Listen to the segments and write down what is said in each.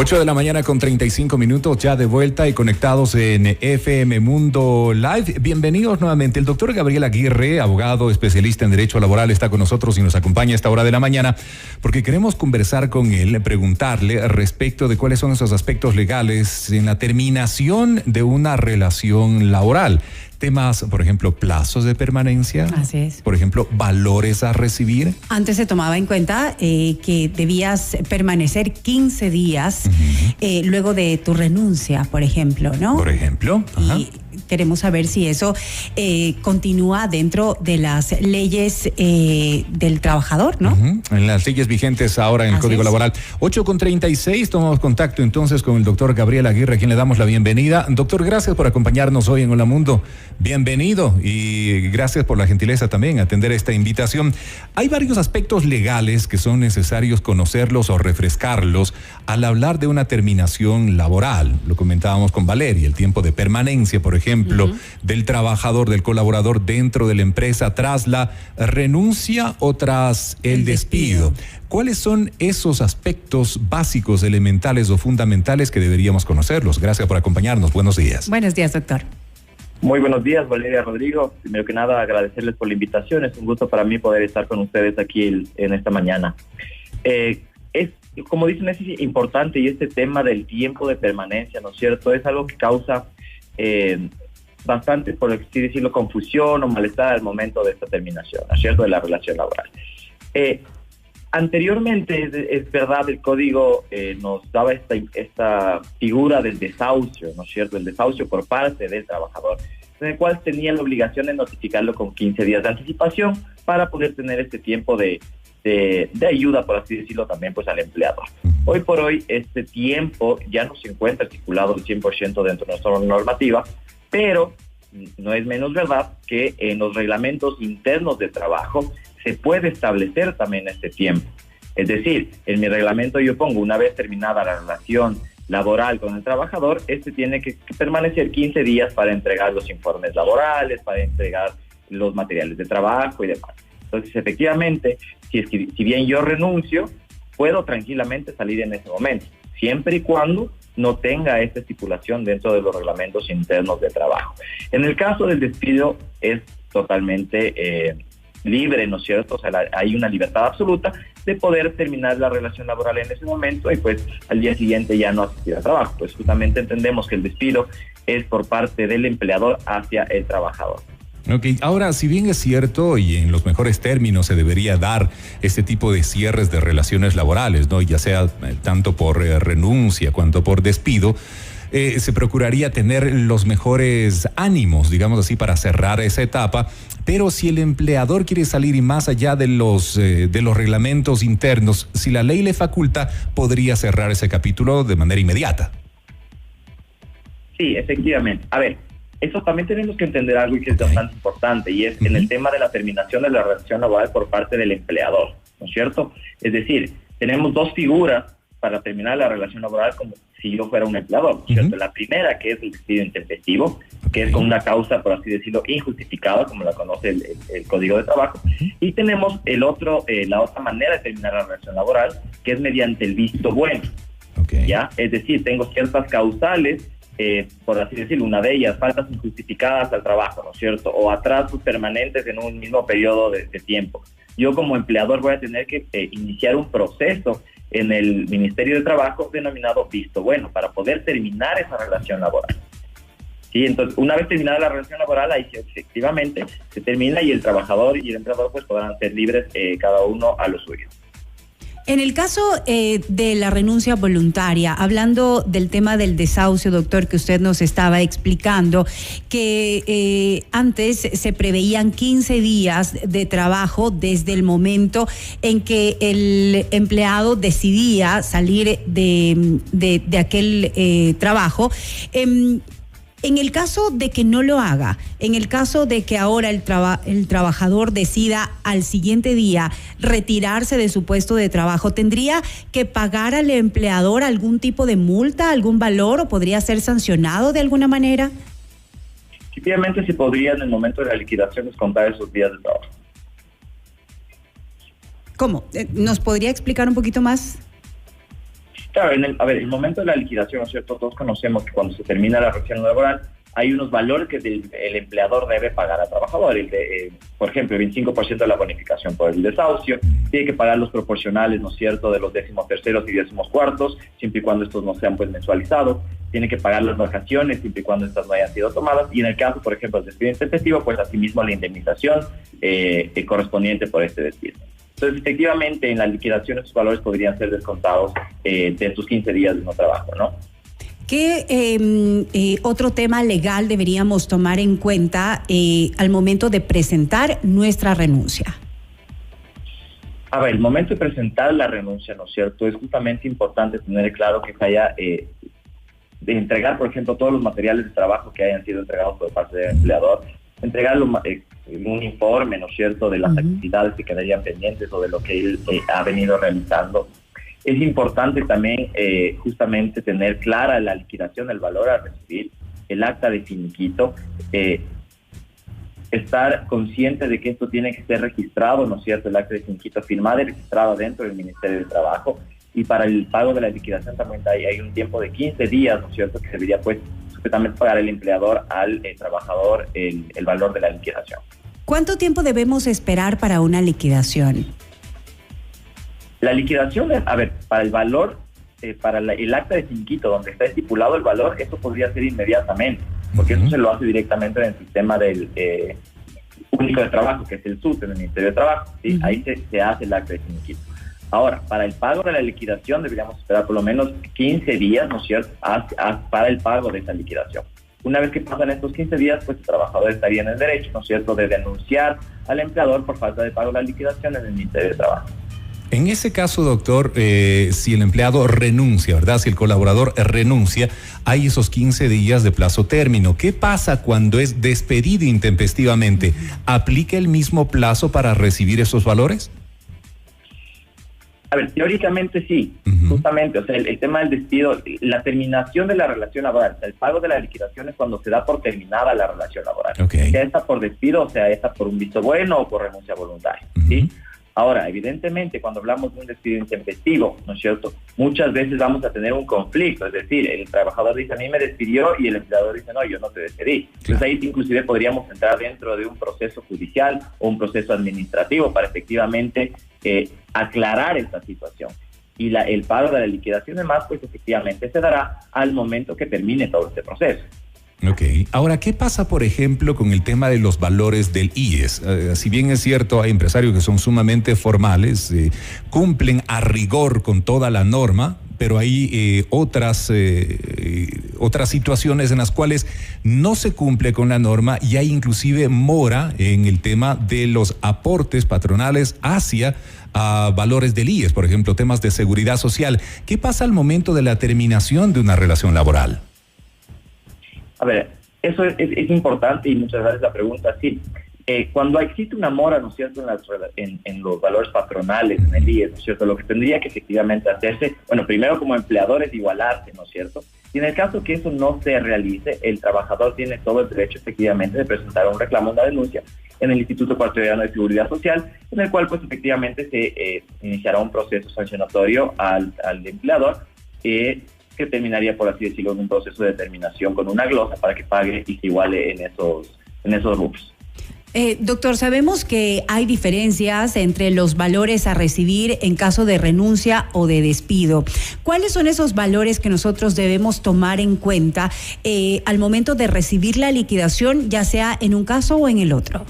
8 de la mañana con 35 minutos, ya de vuelta y conectados en FM Mundo Live. Bienvenidos nuevamente. El doctor Gabriel Aguirre, abogado especialista en Derecho Laboral, está con nosotros y nos acompaña a esta hora de la mañana porque queremos conversar con él, preguntarle respecto de cuáles son esos aspectos legales en la terminación de una relación laboral. Temas, por ejemplo, plazos de permanencia. Así es. Por ejemplo, valores a recibir. Antes se tomaba en cuenta que debías permanecer 15 días luego de tu renuncia, por ejemplo, ¿no? Por ejemplo. Ajá. Y queremos saber si eso continúa dentro de las leyes del trabajador, ¿no? En las leyes vigentes ahora en el Código Laboral. 8:36, tomamos contacto entonces con el doctor Gabriel Aguirre, a quien le damos la bienvenida. Doctor, gracias por acompañarnos hoy en Hola Mundo. Bienvenido y gracias por la gentileza también atender esta invitación. Hay varios aspectos legales que son necesarios conocerlos o refrescarlos al hablar de una terminación laboral. Lo comentábamos con Valeria, el tiempo de permanencia, por ejemplo, del trabajador, del colaborador dentro de la empresa tras la renuncia o tras el despido. ¿Cuáles son esos aspectos básicos, elementales o fundamentales que deberíamos conocerlos? Gracias por acompañarnos. Buenos días. Buenos días, doctor. Muy buenos días, Valeria, Rodrigo. Primero que nada, agradecerles por la invitación. Es un gusto para mí poder estar con ustedes aquí en esta mañana. Como dicen, es importante, y este tema del tiempo de permanencia, ¿no es cierto? Es algo que causa bastante, por así decirlo, confusión o malestar al momento de esta terminación, ¿no es cierto?, de la relación laboral. Anteriormente, es verdad, el código nos daba esta figura del desahucio, ¿no es cierto?, el desahucio por parte del trabajador, en el cual tenía la obligación de notificarlo con 15 días de anticipación para poder tener este tiempo de ayuda, por así decirlo, también pues al empleador. Hoy por hoy este tiempo ya no se encuentra articulado al 100% dentro de nuestra normativa, pero no es menos verdad que en los reglamentos internos de trabajo se puede establecer también este tiempo. Es decir, en mi reglamento yo pongo, una vez terminada la relación laboral con el trabajador, tiene que permanecer 15 días para entregar los informes laborales, para entregar los materiales de trabajo y demás. Entonces, efectivamente, si bien yo renuncio, puedo tranquilamente salir en ese momento, siempre y cuando no tenga esta estipulación dentro de los reglamentos internos de trabajo. En el caso del despido es totalmente libre, ¿no es cierto? O sea, hay una libertad absoluta de poder terminar la relación laboral en ese momento y pues al día siguiente ya no asistir a trabajo. Pues justamente entendemos que el despido es por parte del empleador hacia el trabajador. Ok, ahora, si bien es cierto y en los mejores términos se debería dar este tipo de cierres de relaciones laborales, ¿no? Ya sea tanto por renuncia cuanto por despido, se procuraría tener los mejores ánimos, digamos así, para cerrar esa etapa. Pero si el empleador quiere salir y más allá de los reglamentos internos, si la ley le faculta, podría cerrar ese capítulo de manera inmediata. Sí, efectivamente. A ver, eso también tenemos que entender algo y que es bastante importante, y es en el tema de la terminación de la relación laboral por parte del empleador, ¿no es cierto? Es decir, tenemos dos figuras para terminar la relación laboral como si yo fuera un empleador, ¿no es cierto? La primera, que es el despido intempestivo, que es con una causa, por así decirlo, injustificada, como la conoce el Código de Trabajo, y tenemos la otra manera de terminar la relación laboral, que es mediante el visto bueno, ¿ya? Es decir, tengo ciertas causales, por así decirlo, una de ellas, faltas injustificadas al trabajo, ¿no es cierto? O atrasos permanentes en un mismo periodo de tiempo. Yo como empleador voy a tener que iniciar un proceso en el Ministerio de Trabajo denominado visto bueno para poder terminar esa relación laboral. ¿Sí? Entonces, una vez terminada la relación laboral, ahí sí, efectivamente se termina y el trabajador y el empleador pues podrán ser libres cada uno a lo suyo. En el caso de la renuncia voluntaria, hablando del tema del desahucio, doctor, que usted nos estaba explicando, que antes se preveían 15 días de trabajo desde el momento en que el empleado decidía salir de aquel trabajo. En el caso de que no lo haga, en el caso de que ahora el trabajador decida al siguiente día retirarse de su puesto de trabajo, ¿tendría que pagar al empleador algún tipo de multa, algún valor, o podría ser sancionado de alguna manera? Efectivamente, se podría en el momento de la liquidación descontar esos días de trabajo. ¿Cómo? ¿Nos podría explicar un poquito más? Claro, el momento de la liquidación, ¿no es cierto? Todos conocemos que cuando se termina la relación laboral hay unos valores que el empleador debe pagar al trabajador. Por ejemplo, el 25% de la bonificación por el desahucio, tiene que pagar los proporcionales, ¿no es cierto?, de los 13º y 14º, siempre y cuando estos no sean pues mensualizados. Tiene que pagar las vacaciones, siempre y cuando estas no hayan sido tomadas. Y en el caso, por ejemplo, del despido intempestivo, pues asimismo la indemnización correspondiente por este despido. Entonces, efectivamente, en la liquidación estos valores podrían ser descontados de estos 15 días de no trabajo, ¿no? ¿Qué otro tema legal deberíamos tomar en cuenta al momento de presentar nuestra renuncia? A ver, el momento de presentar la renuncia, ¿no es cierto? Es justamente importante tener claro que se haya de entregar, por ejemplo, todos los materiales de trabajo que hayan sido entregados por parte del empleador, entregarlo un informe, ¿no es cierto?, de las actividades que quedarían pendientes o de lo que él ha venido realizando. Es importante también justamente tener clara la liquidación del valor a recibir, el acta de finiquito, estar consciente de que esto tiene que ser registrado, ¿no es cierto?, el acta de finiquito firmado y registrado dentro del Ministerio de Trabajo. Y para el pago de la liquidación también hay un tiempo de 15 días, ¿no es cierto?, que debería pues supuestamente pagar el empleador al trabajador el valor de la liquidación. ¿Cuánto tiempo debemos esperar para una liquidación? La liquidación, a ver, para el valor, para el acta de finiquito donde está estipulado el valor, eso podría ser inmediatamente, porque eso se lo hace directamente en el sistema del único de trabajo, que es el SUT, en el Ministerio de Trabajo, ¿sí? Ahí se hace el acta de finiquito. Ahora, para el pago de la liquidación deberíamos esperar por lo menos 15 días, ¿no es cierto?, para el pago de esa liquidación. Una vez que pasan estos 15 días, pues el trabajador estaría en el derecho, ¿no es cierto?, de denunciar al empleador por falta de pago de la liquidación en el Ministerio de Trabajo. En ese caso, doctor, si el empleado renuncia, ¿verdad? Si el colaborador renuncia, hay esos 15 días de plazo término. ¿Qué pasa cuando es despedido intempestivamente? ¿Aplica el mismo plazo para recibir esos valores? A ver, teóricamente sí, justamente, o sea, el tema del despido, la terminación de la relación laboral, el pago de la liquidación es cuando se da por terminada la relación laboral. Sea esta por despido, o sea esta por un visto bueno o por renuncia voluntaria, ¿sí? Ahora, evidentemente, cuando hablamos de un despido intempestivo, ¿no es cierto?, muchas veces vamos a tener un conflicto, es decir, el trabajador dice, a mí me despidió, y el empleador dice, no, yo no te despedí. Entonces ahí inclusive podríamos entrar dentro de un proceso judicial o un proceso administrativo para efectivamente aclarar esta situación. Y el pago de la liquidación además, pues efectivamente se dará al momento que termine todo este proceso. Ok. Ahora, ¿qué pasa, por ejemplo, con el tema de los valores del IES? Si bien es cierto, hay empresarios que son sumamente formales, cumplen a rigor con toda la norma, pero hay otras situaciones en las cuales no se cumple con la norma y hay inclusive mora en el tema de los aportes patronales hacia valores del IES, por ejemplo, temas de seguridad social. ¿Qué pasa al momento de la terminación de una relación laboral? A ver, eso es importante y muchas veces la pregunta, sí. Cuando existe una mora, ¿no es cierto?, en los valores patronales, en el IES, ¿no es cierto?, lo que tendría que efectivamente hacerse, bueno, primero como empleador es igualarse, ¿no es cierto?, y en el caso que eso no se realice, el trabajador tiene todo el derecho efectivamente de presentar un reclamo, una denuncia en el Instituto Ecuatoriano de Seguridad Social, en el cual pues efectivamente se iniciará un proceso sancionatorio al empleador, que terminaría, por así decirlo, en un proceso de determinación con una glosa para que pague y se iguale en esos rubros. Doctor, sabemos que hay diferencias entre los valores a recibir en caso de renuncia o de despido. ¿Cuáles son esos valores que nosotros debemos tomar en cuenta al momento de recibir la liquidación, ya sea en un caso o en el otro?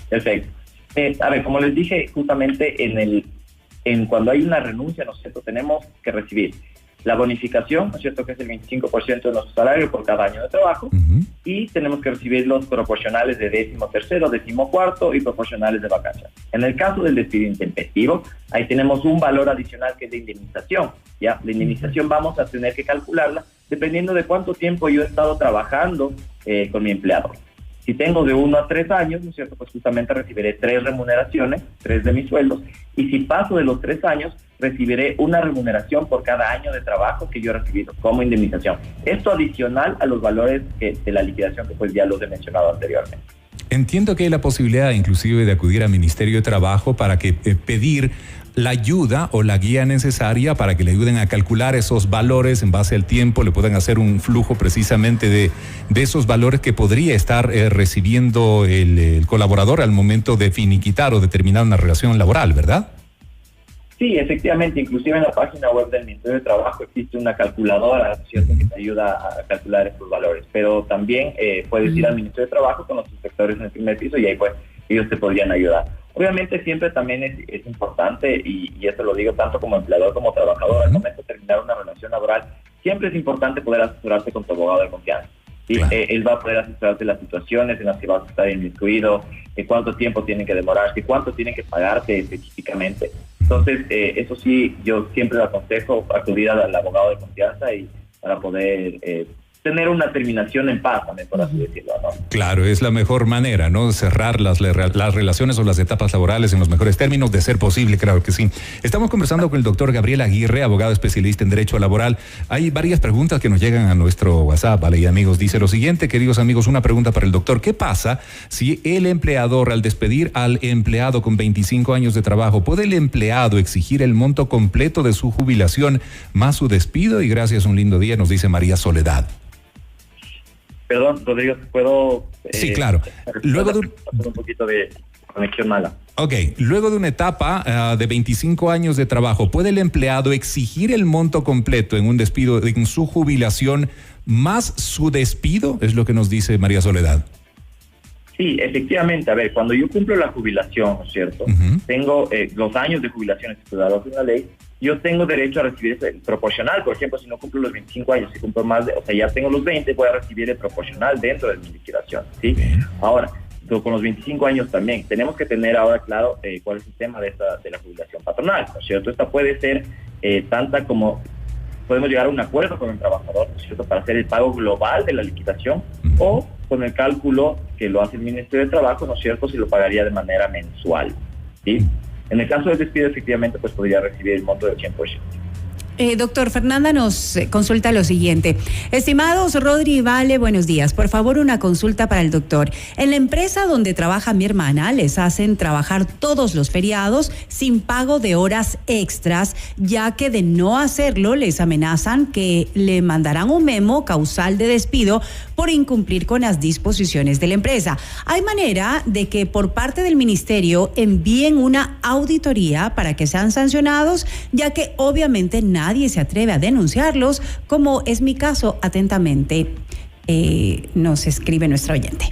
Perfecto. A ver, como les dije, justamente cuando hay una renuncia, ¿no es cierto?, tenemos que recibir la bonificación, ¿no es cierto?, que es el 25% de nuestro salario por cada año de trabajo, y tenemos que recibir los proporcionales de 13º, 14º y proporcionales de vacaciones. En el caso del despido intempestivo, ahí tenemos un valor adicional que es de indemnización, ¿ya? La indemnización vamos a tener que calcularla dependiendo de cuánto tiempo yo he estado trabajando con mi empleador. Si tengo de 1 a 3 años, ¿no es cierto?, pues justamente recibiré 3 remuneraciones, 3 de mis sueldos, y si paso de los 3 años, recibiré una remuneración por cada año de trabajo que yo he recibido como indemnización. Esto adicional a los valores de la liquidación que pues ya los he mencionado anteriormente. Entiendo que hay la posibilidad inclusive de acudir al Ministerio de Trabajo para que pedir la ayuda o la guía necesaria para que le ayuden a calcular esos valores en base al tiempo, le puedan hacer un flujo precisamente de esos valores que podría estar recibiendo el colaborador al momento de finiquitar o de terminar una relación laboral, ¿verdad? Sí, efectivamente, inclusive en la página web del Ministerio de Trabajo existe una calculadora, ¿cierto?, que te ayuda a calcular estos valores, pero también puedes ir al Ministerio de Trabajo con los inspectores en el primer piso y ahí pues ellos te podrían ayudar. Obviamente siempre también es importante, y esto lo digo tanto como empleador como trabajador, al momento de terminar una relación laboral, siempre es importante poder asesorarse con tu abogado de confianza. ¿Sí? Claro. Él va a poder asesorarte las situaciones en las que vas a estar inmiscuido, cuánto tiempo tienen que demorarse, cuánto tienen que pagarte específicamente. Entonces, eso sí, yo siempre le aconsejo acudir al abogado de confianza y para poder tener una terminación en paz, también, por así decirlo, ¿no? Claro, es la mejor manera, ¿no? Cerrar las relaciones o las etapas laborales en los mejores términos, de ser posible, claro que sí. Estamos conversando con el doctor Gabriel Aguirre, abogado especialista en Derecho Laboral. Hay varias preguntas que nos llegan a nuestro WhatsApp, ¿vale? Y amigos, dice lo siguiente, queridos amigos, una pregunta para el doctor. ¿Qué pasa si el empleador, al despedir al empleado con 25 años de trabajo, puede el empleado exigir el monto completo de su jubilación más su despido? Y gracias, un lindo día, nos dice María Soledad. Perdón, Rodrigo, ¿puedo...? Sí, claro. Luego de un poquito de conexión mala. Ok, luego de una etapa de 25 años de trabajo, ¿puede el empleado exigir el monto completo en un despido, en su jubilación, más su despido? Es lo que nos dice María Soledad. Sí, efectivamente. A ver, cuando yo cumplo la jubilación, ¿no es cierto? Tengo los años de jubilación estipulados en la ley. Yo tengo derecho a recibir el proporcional. Por ejemplo, si no cumplo los 25 años, si cumplo más o sea, ya tengo los 20, voy a recibir el proporcional dentro de mi liquidación, ¿sí? Ahora, con los 25 años también, tenemos que tener ahora claro cuál es el tema de la jubilación patronal, ¿no es cierto? Esta puede ser tanta como podemos llegar a un acuerdo con el trabajador, ¿no es cierto?, para hacer el pago global de la liquidación, o con el cálculo que lo hace el Ministerio de Trabajo, ¿no es cierto?, si lo pagaría de manera mensual, ¿sí? En el caso del despido, efectivamente, pues podría recibir el monto del 100%. Doctor, Fernanda nos consulta lo siguiente. Estimados Rodri y Vale, buenos días. Por favor, una consulta para el doctor. En la empresa donde trabaja mi hermana, les hacen trabajar todos los feriados sin pago de horas extras, ya que de no hacerlo les amenazan que le mandarán un memo causal de despido por incumplir con las disposiciones de la empresa. ¿Hay manera de que por parte del ministerio envíen una auditoría para que sean sancionados, ya que obviamente nadie se atreve a denunciarlos, como es mi caso? Atentamente, nos escribe nuestro oyente.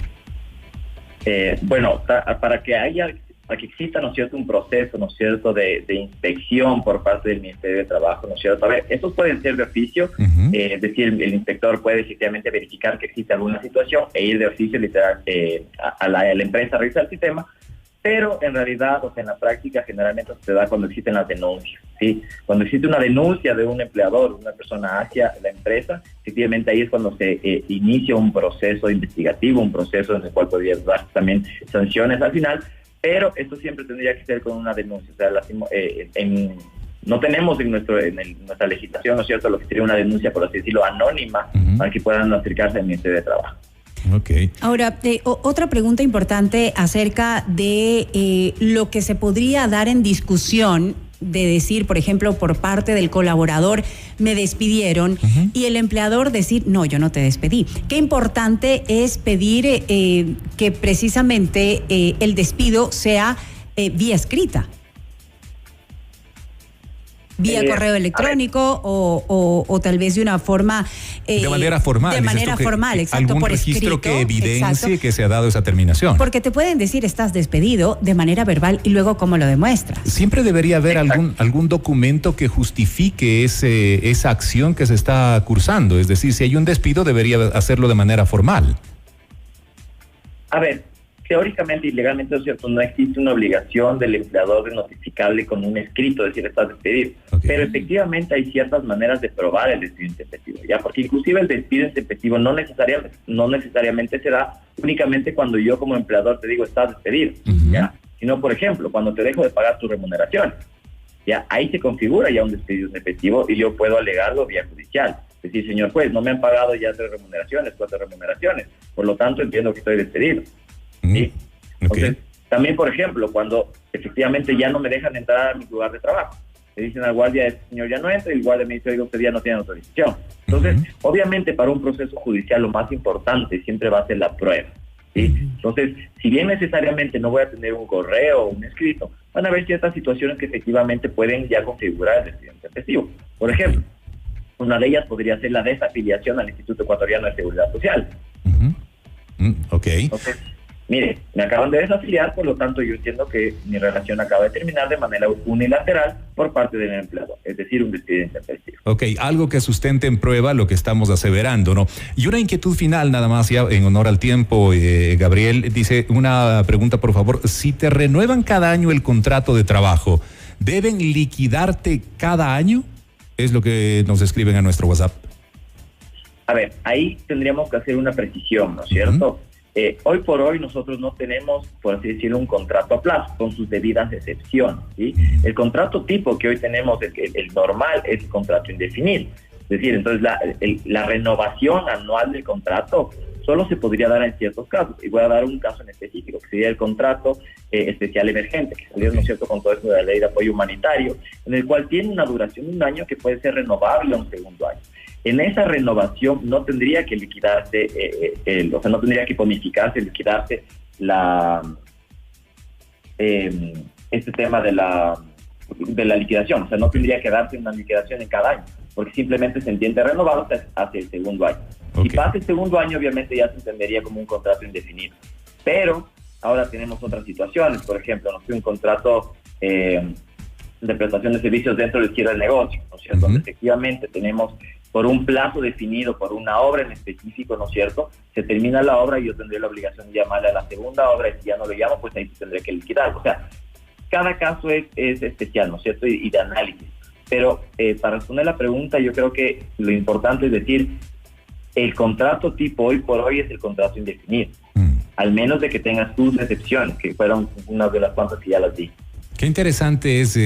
Bueno, para que exista, ¿no es cierto?, un proceso, ¿no es cierto?, de inspección por parte del Ministerio de Trabajo, ¿no es cierto? A ver, estos pueden ser de oficio, es decir, el inspector puede efectivamente verificar que existe alguna situación e ir de oficio literal a la empresa a revisar el sistema, pero en realidad, o sea, en la práctica generalmente se da cuando existen las denuncias, ¿sí? Cuando existe una denuncia de un empleador, una persona hacia la empresa, efectivamente ahí es cuando se inicia un proceso investigativo, un proceso en el cual podría dar también sanciones al final, pero esto siempre tendría que ser con una denuncia. O sea, no tenemos en nuestra legislación, ¿no es cierto?, lo que sería una denuncia, por así decirlo, anónima, para que puedan acercarse al Ministerio de Trabajo. Okay. Ahora, otra pregunta importante acerca de lo que se podría dar en discusión, de decir, por ejemplo, por parte del colaborador, me despidieron, y el empleador decir, no, yo no te despedí. Qué importante es pedir que precisamente el despido sea vía escrita, vía correo electrónico o tal vez de una forma... de manera formal. De manera formal, exacto. Algún por registro escrito, que evidencie exacto, que se ha dado esa terminación. Porque te pueden decir estás despedido de manera verbal y luego cómo lo demuestras. Siempre debería haber algún documento que justifique esa acción que se está cursando. Es decir, si hay un despido debería hacerlo de manera formal. A ver, teóricamente y legalmente, ¿no es cierto?, no existe una obligación del empleador de notificarle con un escrito, decir estás despedido. Okay. Pero efectivamente hay ciertas maneras de probar el despido intempestivo, ¿ya? Porque inclusive el despido intempestivo no necesariamente se da únicamente cuando yo como empleador te digo estás despedido, ¿ya? Sino, por ejemplo, cuando te dejo de pagar tu remuneración, ¿ya? Ahí se configura ya un despido intempestivo y yo puedo alegarlo vía judicial. Es decir, señor juez, no me han pagado ya 4 remuneraciones, por lo tanto entiendo que estoy despedido. ¿Sí? Entonces, También, por ejemplo, cuando efectivamente ya no me dejan entrar a mi lugar de trabajo, le dicen al guardia, este señor ya no entra, y el guardia me dice, oiga, usted ya no tiene autorización. Entonces, obviamente para un proceso judicial lo más importante siempre va a ser la prueba, ¿sí? Entonces, si bien necesariamente no voy a tener un correo o un escrito, van a haber ciertas situaciones que efectivamente pueden ya configurar el expediente festivo. Por ejemplo, una de ellas podría ser la desafiliación al Instituto Ecuatoriano de Seguridad Social. Ok. Entonces, mire, me acaban de desafiliar, por lo tanto yo entiendo que mi relación acaba de terminar de manera unilateral por parte del empleador, es decir, un expediente festivo. Ok, algo que sustente en prueba lo que estamos aseverando, ¿no? Y una inquietud final, nada más, ya en honor al tiempo, Gabriel, dice una pregunta, por favor. Si te renuevan cada año el contrato de trabajo, ¿deben liquidarte cada año? Es lo que nos escriben a nuestro WhatsApp. A ver, ahí tendríamos que hacer una precisión, ¿no es cierto? Hoy por hoy nosotros no tenemos, por así decirlo, un contrato a plazo, con sus debidas excepciones, ¿sí? El contrato tipo que hoy tenemos, el normal, es el contrato indefinido. Es decir, entonces la renovación anual del contrato solo se podría dar en ciertos casos. Y voy a dar un caso en específico, que sería el contrato especial emergente, que salió, ¿no es cierto?, con todo esto de la ley de apoyo humanitario, en el cual tiene una duración de un año que puede ser renovable a un segundo año. En esa renovación no tendría que liquidarse, o sea, no tendría que bonificarse, liquidarse este tema de la liquidación. O sea, no tendría que darse una liquidación en cada año, porque simplemente se entiende renovado hacia el segundo año. Okay. Si pasa el segundo año, obviamente ya se entendería como un contrato indefinido. Pero ahora tenemos otras situaciones. Por ejemplo, no sé, un contrato de prestación de servicios dentro del cierre del negocio, ¿no es cierto? Donde efectivamente tenemos por un plazo definido, por una obra en específico, ¿no es cierto? Se termina la obra y yo tendré la obligación de llamarle a la segunda obra, y si ya no lo llamo, pues ahí tendré que liquidar. O sea, cada caso es especial, ¿no es cierto? Y de análisis. Pero para responder la pregunta, yo creo que lo importante es decir, el contrato tipo hoy por hoy es el contrato indefinido, al menos de que tengas tus excepciones, que fueron unas de las cuantas que ya las di. Qué interesante es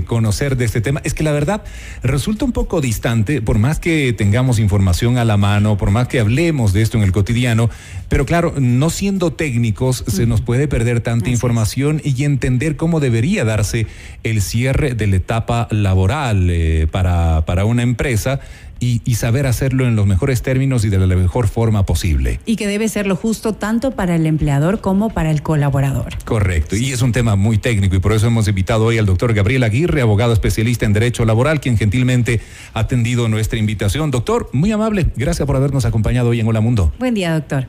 conocer de este tema. Es que la verdad resulta un poco distante, por más que tengamos información a la mano, por más que hablemos de esto en el cotidiano, pero claro, no siendo técnicos se nos puede perder tanta información y entender cómo debería darse el cierre de la etapa laboral para una empresa. Y saber hacerlo en los mejores términos y de la mejor forma posible. Y que debe ser lo justo tanto para el empleador como para el colaborador. Correcto, y es un tema muy técnico y por eso hemos invitado hoy al doctor Gabriel Aguirre, abogado especialista en Derecho Laboral, quien gentilmente ha atendido nuestra invitación. Doctor, muy amable, gracias por habernos acompañado hoy en Hola Mundo. Buen día, doctor.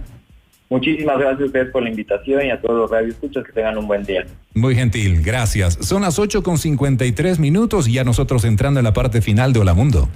Muchísimas gracias a ustedes por la invitación y a todos los radioescuchas que tengan un buen día. Muy gentil, gracias. Son las 8:53 y ya nosotros entrando en la parte final de Hola Mundo.